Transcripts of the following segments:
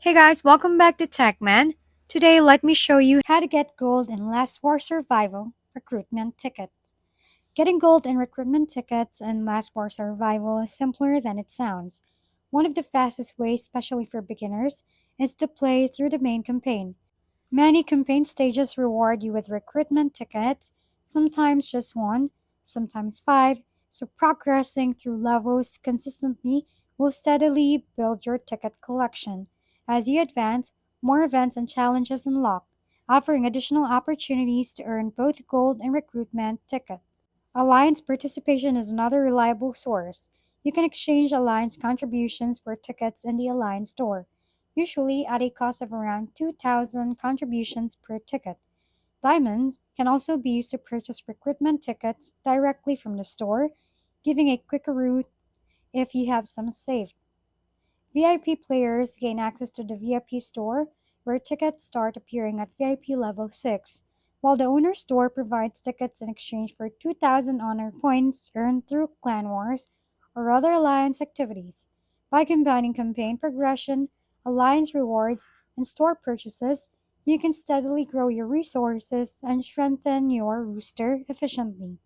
Hey guys, welcome back to TechMan. Today, let me show you how to get gold in Last War Survival recruitment tickets. Getting gold in recruitment tickets in Last War Survival is simpler than it sounds. One of the fastest ways, especially for beginners, is to play through the main campaign. Many campaign stages reward you with recruitment tickets, sometimes just one, sometimes five, so progressing through levels consistently will steadily build your ticket collection. As you advance, more events and challenges unlock, offering additional opportunities to earn both gold and recruitment tickets. Alliance participation is another reliable source. You can exchange Alliance contributions for tickets in the Alliance store, usually at a cost of around 2,000 contributions per ticket. Diamonds can also be used to purchase recruitment tickets directly from the store, giving a quicker route if you have some saved. VIP players gain access to the VIP store, where tickets start appearing at VIP level 6, while the owner store provides tickets in exchange for 2,000 honor points earned through clan wars or other alliance activities. By combining campaign progression, alliance rewards, and store purchases, you can steadily grow your resources and strengthen your rooster efficiently.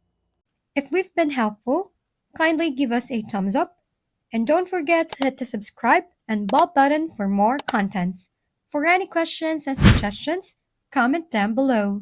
If we've been helpful, kindly give us a thumbs up and don't forget to hit the subscribe and bell button for more contents. For any questions and suggestions, comment down below.